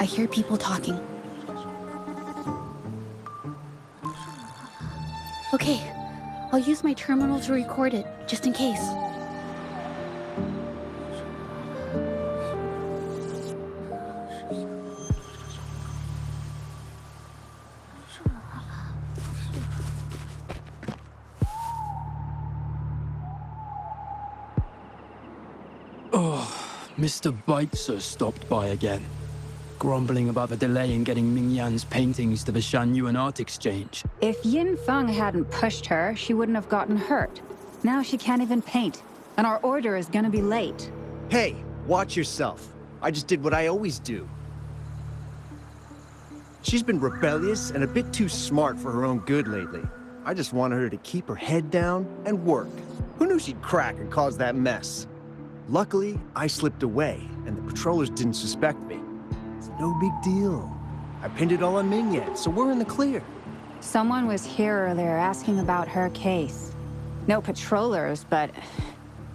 hear people talking. Okay, I'll use my terminal to record it, just in case. Mr. Beitzer stopped by again, grumbling about the delay in getting Ming Yan's paintings to the Shan Art Exchange. If Yin Feng hadn't pushed her, she wouldn't have gotten hurt. Now she can't even paint, and our order is gonna be late. Hey, watch yourself. I just did what I always do. She's been rebellious and a bit too smart for her own good lately. I just wanted her to keep her head down and work. Who knew she'd crack and cause that mess? Luckily, I slipped away, and the patrollers didn't suspect me. It's no big deal. I pinned it all on Ming Yan, so we're in the clear. Someone was here earlier asking about her case. No patrollers, but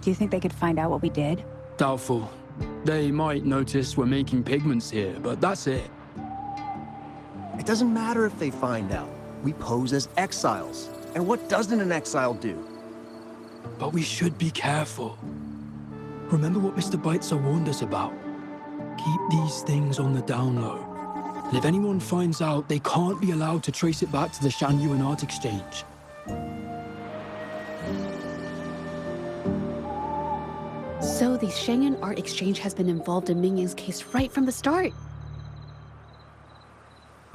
do you think they could find out what we did? Doubtful. They might notice we're making pigments here, but that's it. It doesn't matter if they find out. We pose as exiles. And what doesn't an exile do? But we should be careful. Remember what Mr. Beitzer warned us about? Keep these things on the down low. And if anyone finds out, they can't be allowed to trace it back to the Shan Art Exchange. So the Shan Art Exchange has been involved in Ming Yan's case right from the start.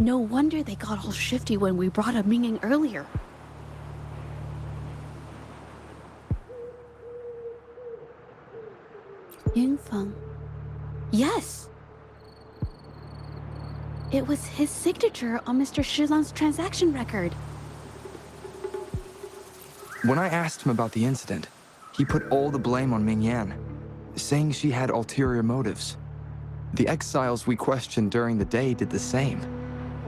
No wonder they got all shifty when we brought up Ming Yan earlier. Yin Feng. Yes! It was his signature on Mr. Shilan's transaction record. When I asked him about the incident, he put all the blame on Ming Yan, saying she had ulterior motives. The exiles we questioned during the day did the same,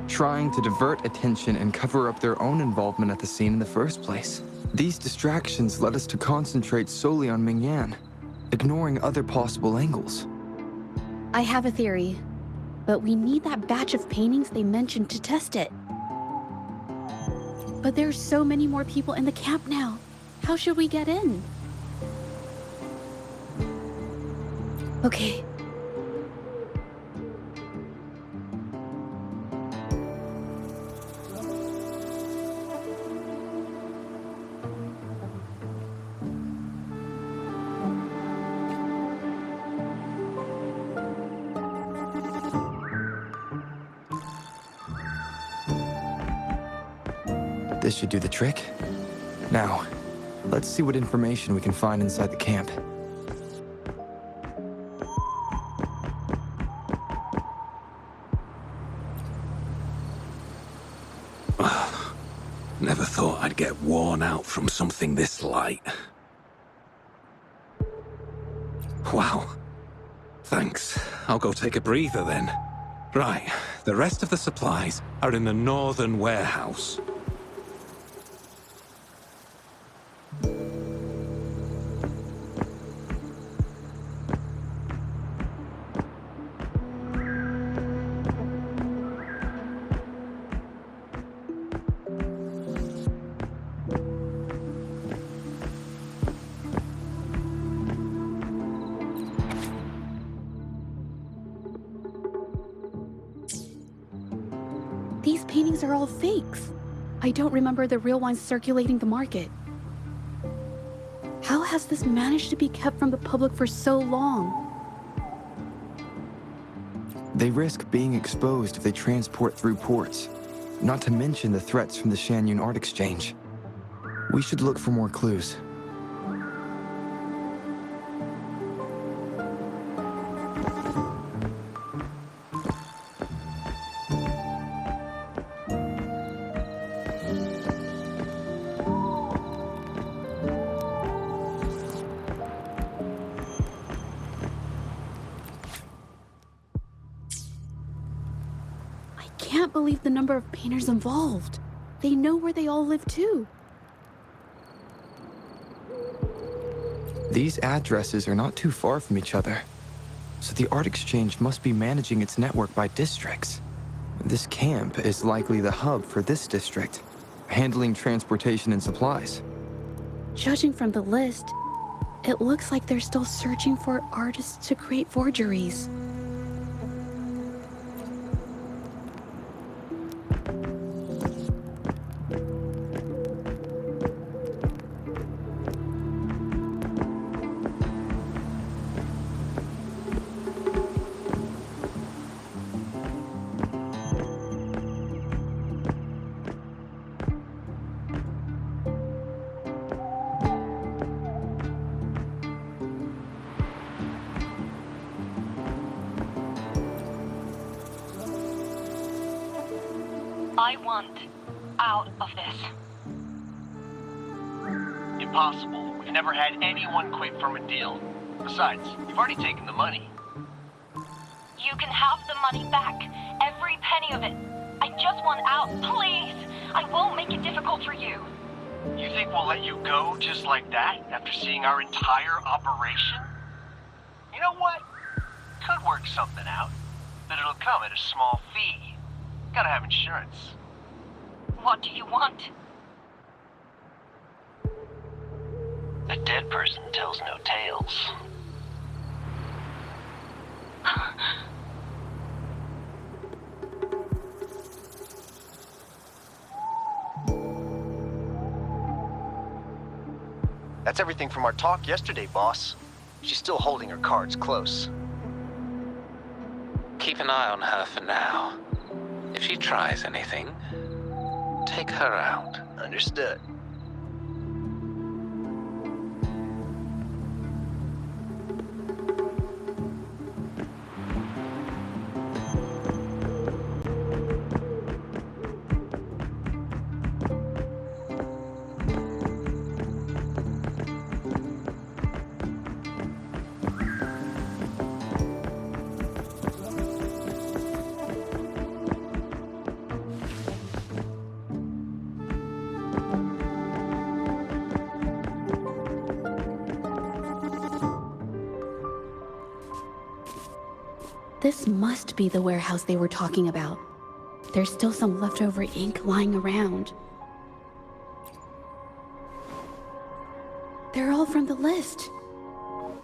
trying to divert attention and cover up their own involvement at the scene in the first place. These distractions led us to concentrate solely on Ming Yan, ignoring other possible angles. I have a theory, but we need that batch of paintings they mentioned to test it. But there's so many more people in the camp now. How should we get in? Okay. This should do the trick. Now, let's see what information we can find inside the camp. Never thought I'd get worn out from something this light. Wow. Thanks. I'll go take a breather then. Right, the rest of the supplies are in the northern warehouse. These paintings are all fakes. I don't remember the real ones circulating the market. How has this managed to be kept from the public for so long? They risk being exposed if they transport through ports, not to mention the threats from the Shan Art Exchange. We should look for more clues. I can't believe the number of painters involved. They know where they all live too. These addresses are not too far from each other. So the Art Exchange must be managing its network by districts. This camp is likely the hub for this district, handling transportation and supplies. Judging from the list, it looks like they're still searching for artists to create forgeries. I want out of this. Impossible. We've never had anyone quit from a deal. Besides, you've already taken the money. You can have the money back. Every penny of it. I just want out, please. I won't make it difficult for you. You think we'll let you go just like that after seeing our entire operation? You know what? Could work something out, but it'll come at a small fee. Gotta have insurance. What do you want? A dead person tells no tales. That's everything from our talk yesterday, boss. She's still holding her cards close. Keep an eye on her for now. If she tries anything, take her out. Understood. This must be the warehouse they were talking about. There's still some leftover ink lying around. They're all from the list.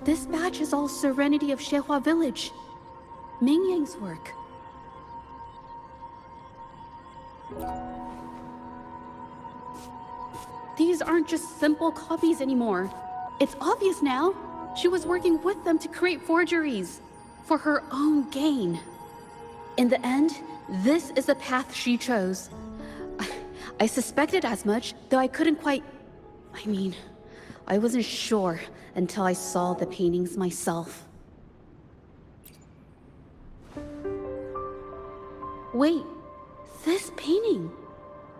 This batch is all Serenity of Zhezhi Village. Ming Yang's work. These aren't just simple copies anymore. It's obvious now. She was working with them to create forgeries for her own gain. In the end, this is the path she chose. I suspected as much, though I couldn't quite... I wasn't sure until I saw the paintings myself. Wait, this painting.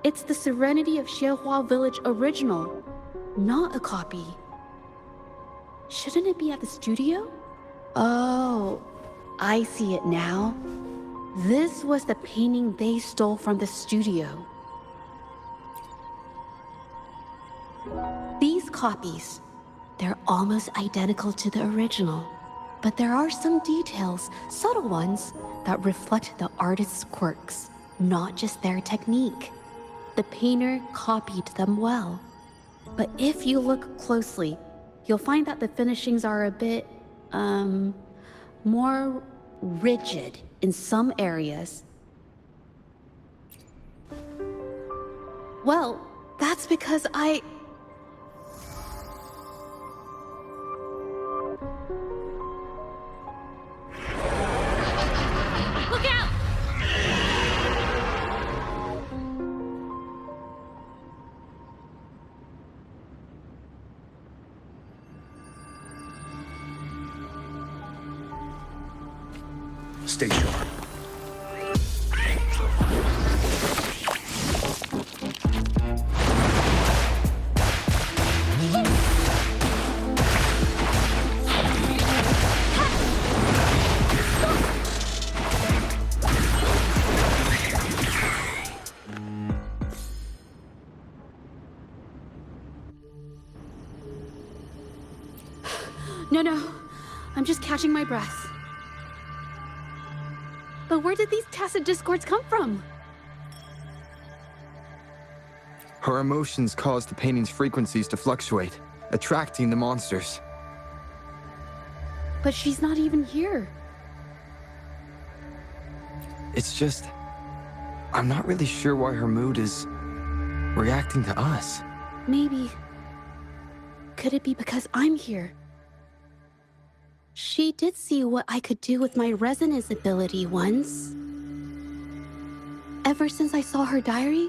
It's the Serenity of Zhezhi Village original, not a copy. Shouldn't it be at the studio? Oh, I see it now. This was the painting they stole from the studio. These copies, they're almost identical to the original, but there are some details, subtle ones, that reflect the artist's quirks, not just their technique. The painter copied them well. But if you look closely, you'll find that the finishings are a bit, more rigid in some areas. Well, that's because Look out! Stay sharp. No, I'm just catching my breath. But where did these tacit discords come from? Her emotions caused the painting's frequencies to fluctuate, attracting the monsters. But she's not even here. It's just... I'm not really sure why her mood is reacting to us. Maybe... Could it be because I'm here? She did see what I could do with my resonance ability once. Ever since I saw her diary,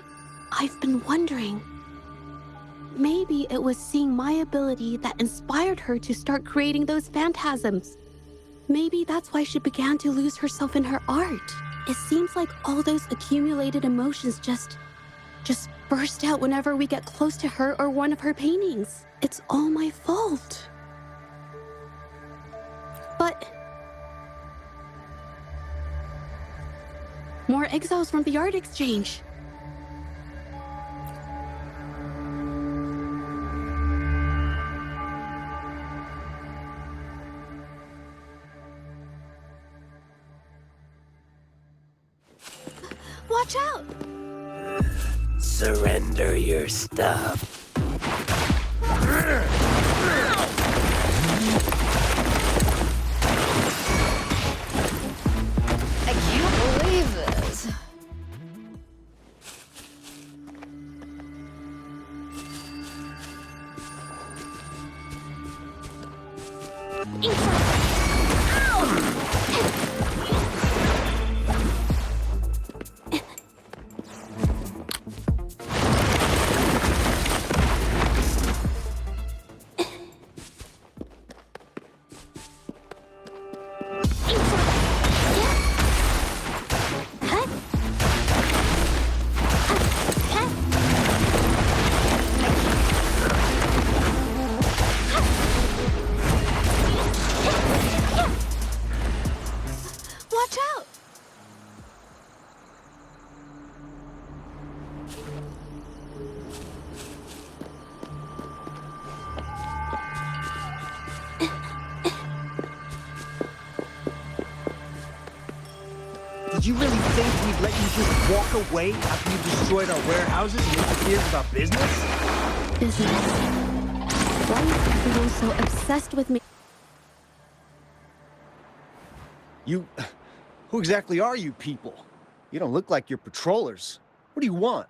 I've been wondering. Maybe it was seeing my ability that inspired her to start creating those phantasms. Maybe that's why she began to lose herself in her art. It seems like all those accumulated emotions just burst out whenever we get close to her or one of her paintings. It's all my fault. But... more exiles from the art exchange. Watch out! Surrender your stuff. I can't believe this. Watch out! Did you really think we'd let you just walk away after you destroyed our warehouses and interfered with our business? Business. Why is everyone so obsessed with me? Who exactly are you people? You don't look like you're patrollers. What do you want?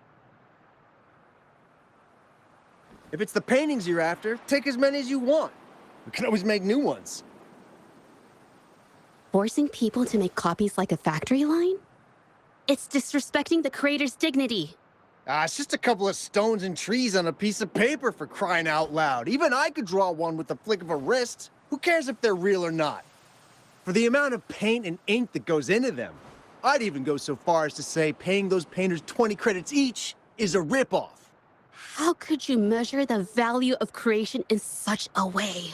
If it's the paintings you're after, take as many as you want. We can always make new ones. Forcing people to make copies like a factory line? It's disrespecting the creator's dignity. It's just a couple of stones and trees on a piece of paper, for crying out loud. Even I could draw one with the flick of a wrist. Who cares if they're real or not? For the amount of paint and ink that goes into them, I'd even go so far as to say paying those painters 20 credits each is a ripoff. How could you measure the value of creation in such a way?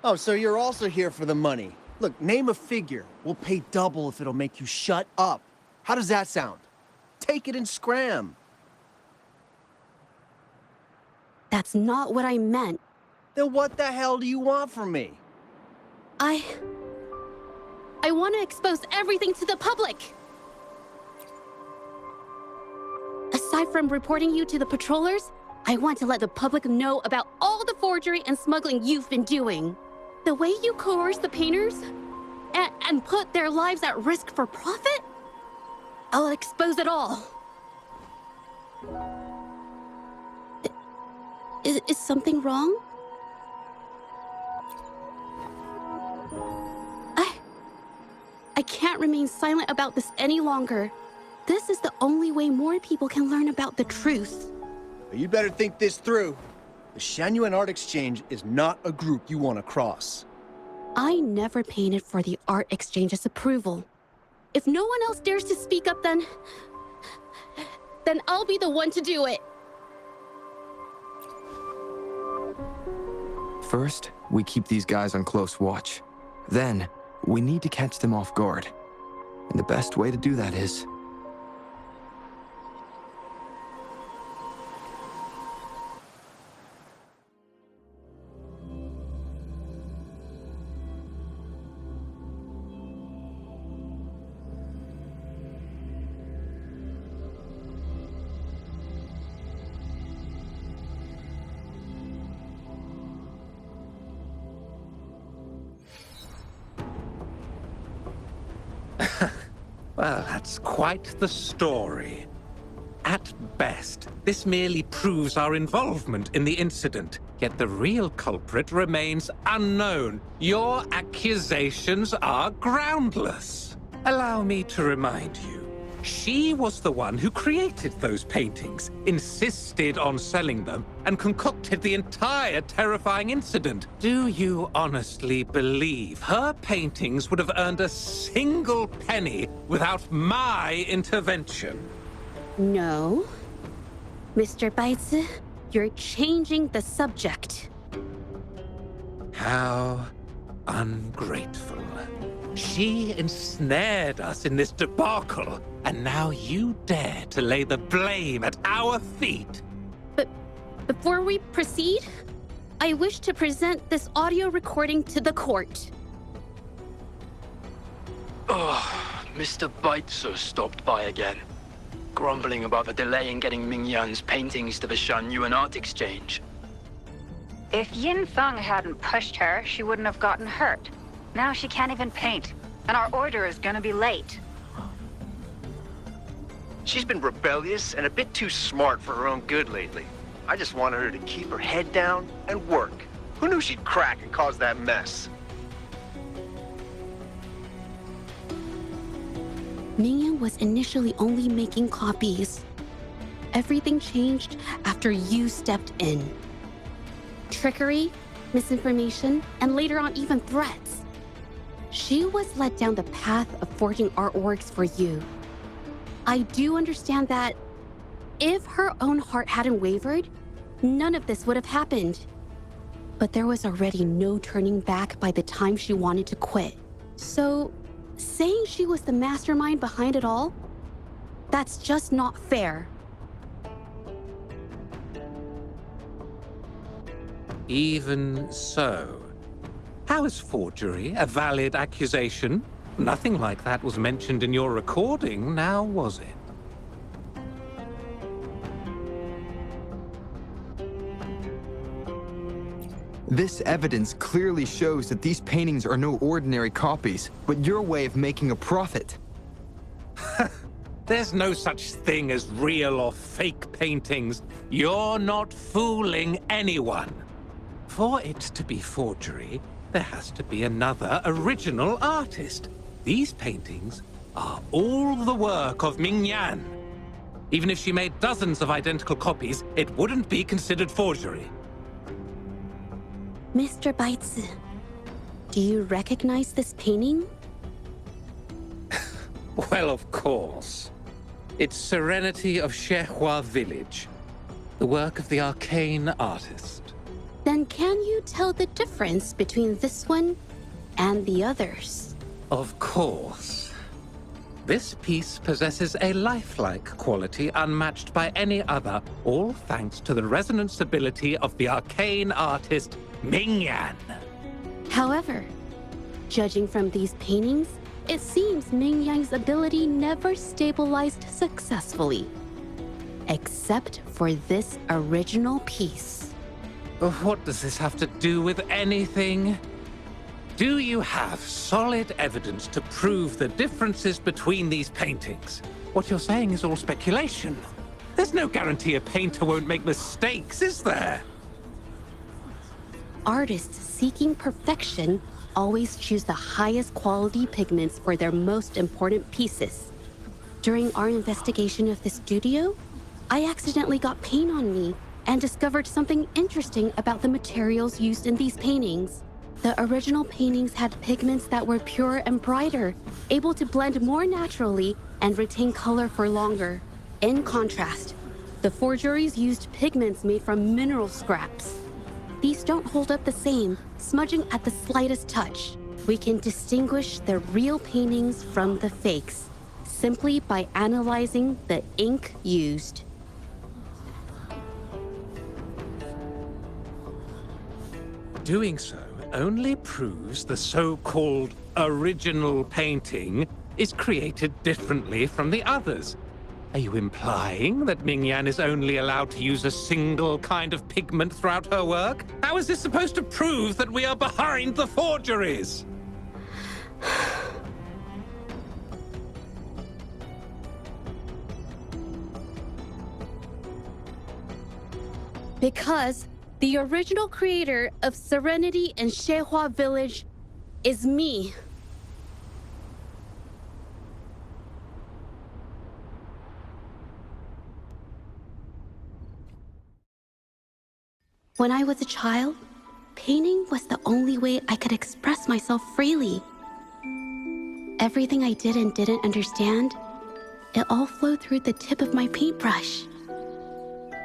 Oh, so you're also here for the money. Look, name a figure. We'll pay double if it'll make you shut up. How does that sound? Take it and scram. That's not what I meant. Then what the hell do you want from me? I want to expose everything to the public. Aside from reporting you to the patrollers, I want to let the public know about all the forgery and smuggling you've been doing. The way you coerce the painters and put their lives at risk for profit? I'll expose it all. Is something wrong? I can't remain silent about this any longer. This is the only way more people can learn about the truth. You better think this through. The Shanyuan Art Exchange is not a group you want to cross. I never painted for the Art Exchange's approval. If no one else dares to speak up, then I'll be the one to do it. First, we keep these guys on close watch. Then, we need to catch them off guard. And the best way to do that is... Well, that's quite the story. At best, this merely proves our involvement in the incident, yet the real culprit remains unknown. Your accusations are groundless. Allow me to remind you, she was the one who created those paintings, insisted on selling them, and concocted the entire terrifying incident. Do you honestly believe her paintings would have earned a single penny without my intervention? No. Mr. Baitsu, you're changing the subject. How ungrateful. She ensnared us in this debacle, and now you dare to lay the blame at our feet. But before we proceed, I wish to present this audio recording to the court. Mr. Baitsu stopped by again, grumbling about the delay in getting Ming Yan's paintings to the Shan-Yuan Art Exchange. If Yin Feng hadn't pushed her, she wouldn't have gotten hurt. Now she can't even paint, and our order is gonna be late. She's been rebellious and a bit too smart for her own good lately. I just wanted her to keep her head down and work. Who knew she'd crack and cause that mess? Mingyan was initially only making copies. Everything changed after you stepped in. Trickery, misinformation, and later on even threats. She was led down the path of forging artworks for you. I do understand that if her own heart hadn't wavered, none of this would have happened. But there was already no turning back by the time she wanted to quit. So, saying she was the mastermind behind it all, that's just not fair. Even so, how is forgery a valid accusation? Nothing like that was mentioned in your recording, now was it? This evidence clearly shows that these paintings are no ordinary copies, but your way of making a profit. There's no such thing as real or fake paintings. You're not fooling anyone. For it to be forgery, there has to be another original artist. These paintings are all the work of Ming Yan. Even if she made dozens of identical copies, it wouldn't be considered forgery. Mr. Baitsu, do you recognize this painting? Well, of course. It's Serenity of Shehua Village, the work of the arcane artist. Then can you tell the difference between this one and the others? Of course. This piece possesses a lifelike quality unmatched by any other, all thanks to the resonance ability of the arcane artist Ming Yan. However, judging from these paintings, it seems Ming Yan's ability never stabilized successfully. Except for this original piece. What does this have to do with anything? Do you have solid evidence to prove the differences between these paintings? What you're saying is all speculation. There's no guarantee a painter won't make mistakes, is there? Artists seeking perfection always choose the highest quality pigments for their most important pieces. During our investigation of the studio, I accidentally got paint on me and discovered something interesting about the materials used in these paintings. The original paintings had pigments that were pure and brighter, able to blend more naturally and retain color for longer. In contrast, the forgeries used pigments made from mineral scraps. These don't hold up the same, smudging at the slightest touch. We can distinguish the real paintings from the fakes, simply by analyzing the ink used. Doing so only proves the so-called original painting is created differently from the others. Are you implying that Ming Yan is only allowed to use a single kind of pigment throughout her work? How is this supposed to prove that we are behind the forgeries? Because the original creator of Serenity and Zhezhi Village is me. When I was a child, painting was the only way I could express myself freely. Everything I did and didn't understand, it all flowed through the tip of my paintbrush.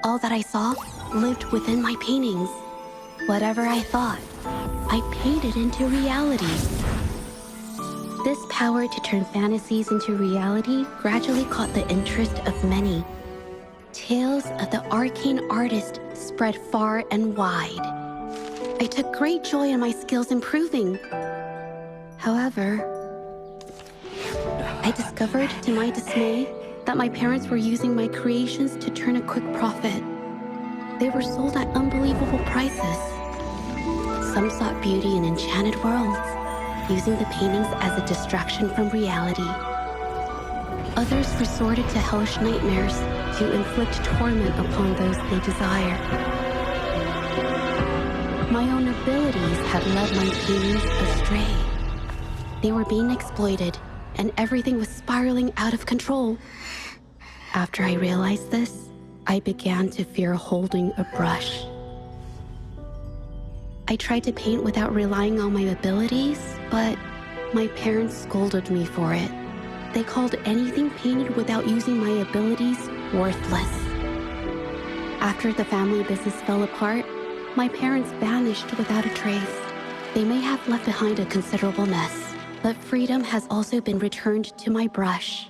All that I saw lived within my paintings. Whatever I thought, I painted into reality. This power to turn fantasies into reality gradually caught the interest of many. Tales of the arcane artist spread far and wide. I took great joy in my skills improving. However, I discovered, to my dismay, that my parents were using my creations to turn a quick profit. They were sold at unbelievable prices. Some sought beauty in enchanted worlds, using the paintings as a distraction from reality. Others resorted to hellish nightmares to inflict torment upon those they desire. My own abilities had led my paintings astray. They were being exploited, and everything was spiraling out of control. After I realized this, I began to fear holding a brush. I tried to paint without relying on my abilities, but my parents scolded me for it. They called anything painted without using my abilities worthless. After the family business fell apart, my parents vanished without a trace. They may have left behind a considerable mess, but freedom has also been returned to my brush.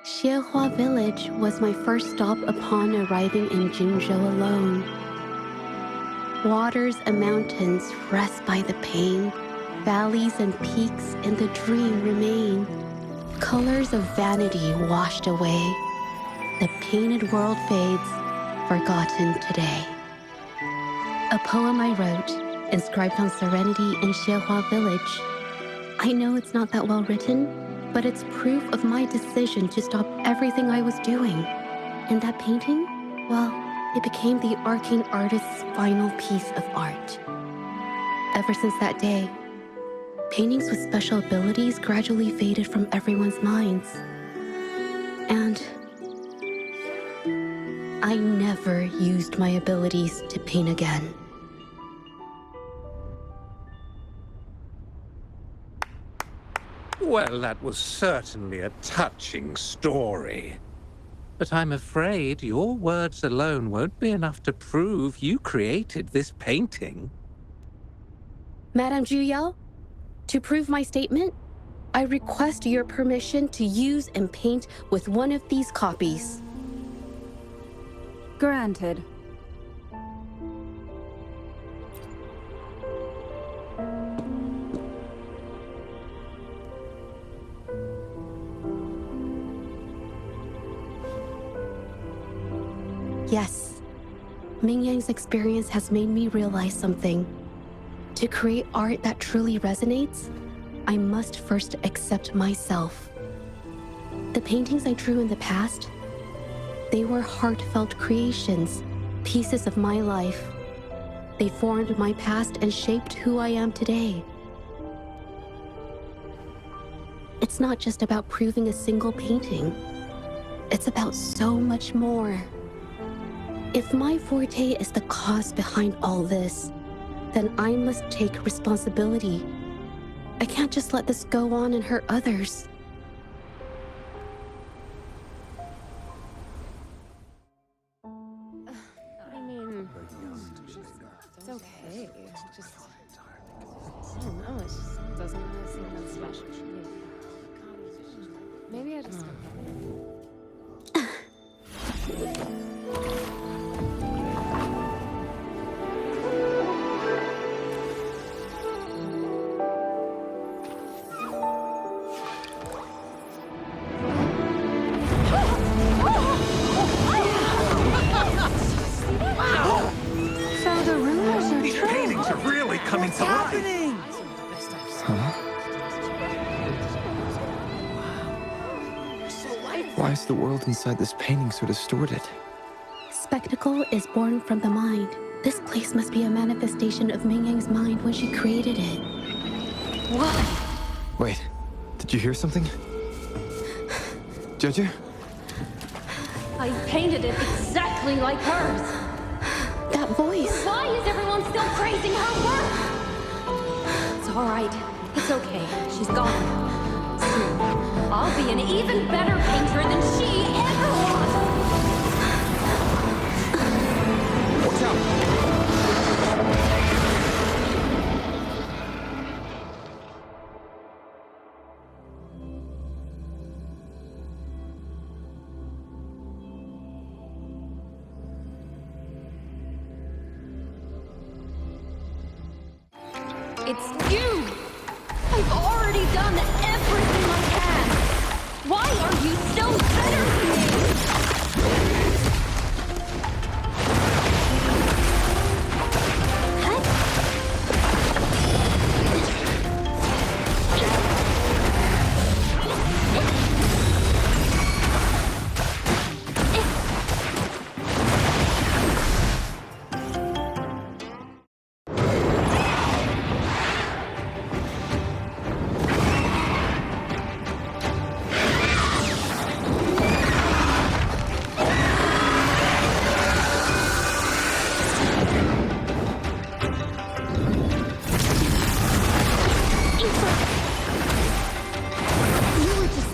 Zhezhi Village was my first stop upon arriving in Jinzhou alone. Waters and mountains rest by the pain. Valleys and peaks in the dream remain. Colors of vanity washed away. The painted world fades, forgotten today. A poem I wrote, inscribed on Serenity in Zhezhi Village. I know it's not that well written, but it's proof of my decision to stop everything I was doing. And that painting, well, it became the arcane artist's final piece of art. Ever since that day, paintings with special abilities gradually faded from everyone's minds. And I never used my abilities to paint again. Well, that was certainly a touching story. But I'm afraid your words alone won't be enough to prove you created this painting. Madame Juyao, to prove my statement, I request your permission to use and paint with one of these copies. Granted. Yes, Ming Yang's experience has made me realize something. To create art that truly resonates, I must first accept myself. The paintings I drew in the past, they were heartfelt creations, pieces of my life. They formed my past and shaped who I am today. It's not just about proving a single painting. It's about so much more. If my forte is the cause behind all this, then I must take responsibility. I can't just let this go on and hurt others. I mean, it's okay. It's just, I don't know, it just doesn't really seem that special to me. Maybe I just don't get it. So the rumors are These true. paintings are really coming to life. Why is the world inside this painting so distorted? spectacle is born from the mind. This place must be a manifestation of Ming Yang's mind when she created it. Why? Wait, did you hear something? Zhezhi? I painted it exactly like hers. That voice. Why is everyone still praising her work? It's all right. It's okay. She's gone. Soon, I'll be an even better painter than she ever was. Watch out! It's you! I've already done everything I can! Why are you still better than me?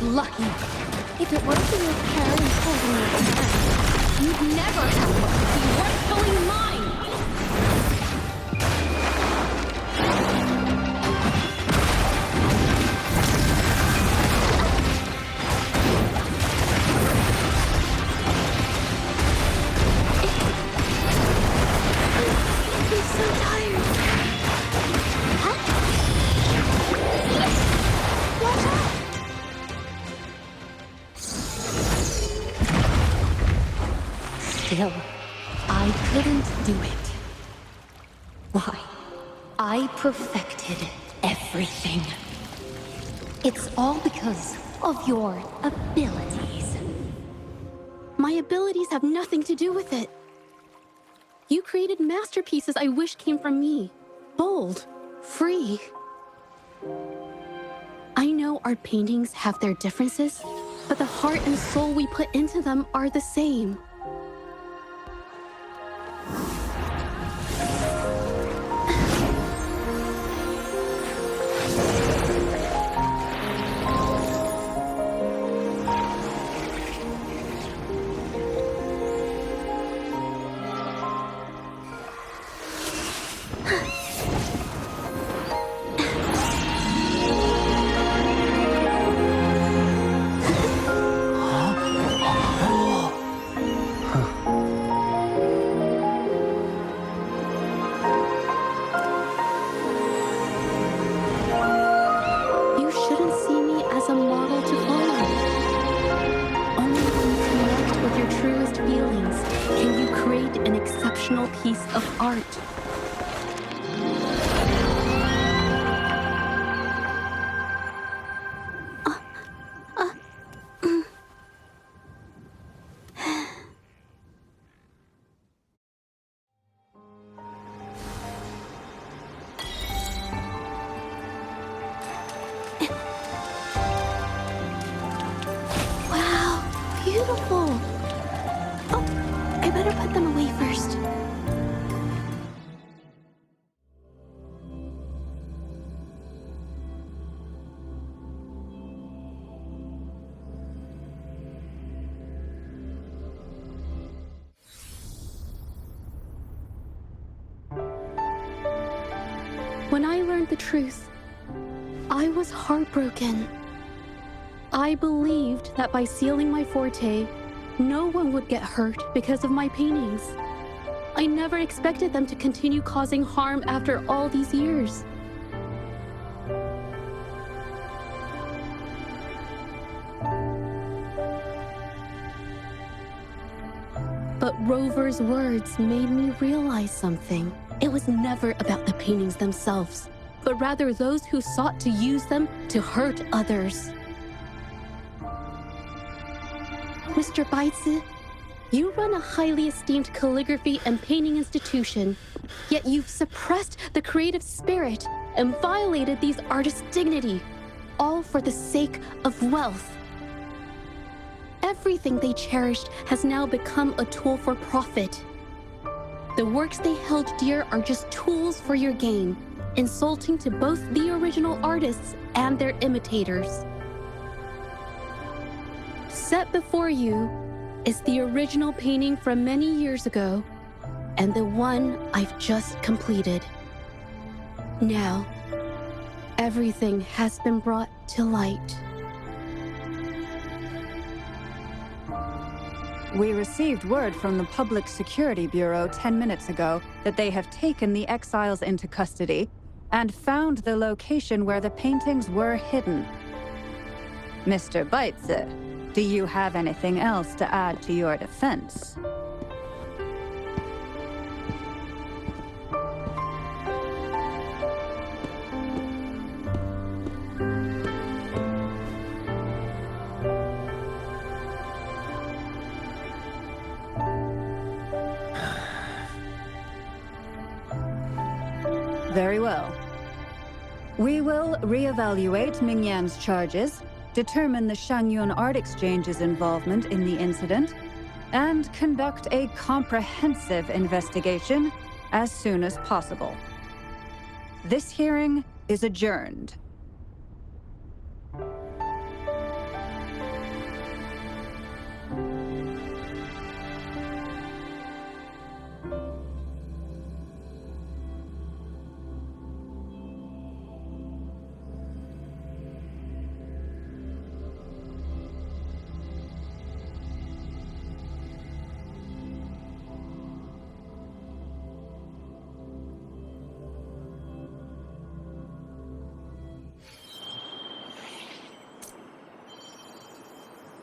Lucky. If it wasn't for your parents holding your hand, you'd never have one to be rightfully mine! I'm so tired. Watch out! Still, I couldn't do it. Why? I perfected everything. It's all because of your abilities. My abilities have nothing to do with it. You created masterpieces I wish came from me. Bold, free. I know our paintings have their differences, but the heart and soul we put into them are the same. Piece of art. Wow, beautiful. Oh, I better put them away first. When I learned the truth, I was heartbroken. I believed that by sealing my forte, no one would get hurt because of my paintings. I never expected them to continue causing harm after all these years. But Rover's words made me realize something. It was never about the paintings themselves, but rather those who sought to use them to hurt others. Mr. Baitsu, You run a highly esteemed calligraphy and painting institution, yet you've suppressed the creative spirit and violated these artists' dignity, all for the sake of wealth. Everything they cherished has now become a tool for profit. The works they held dear are just tools for your gain, insulting to both the original artists and their imitators. Set before you is the original painting from many years ago, and the one I've just completed. Now, everything has been brought to light. We received word from the Public Security Bureau 10 minutes ago that they have taken the exiles into custody and found the location where the paintings were hidden. Mr. Beitze, do you have anything else to add to your defense? Very well. We will reevaluate Mingyan's charges, determine the Shangyun Art Exchange's involvement in the incident, and conduct a comprehensive investigation as soon as possible. This hearing is adjourned.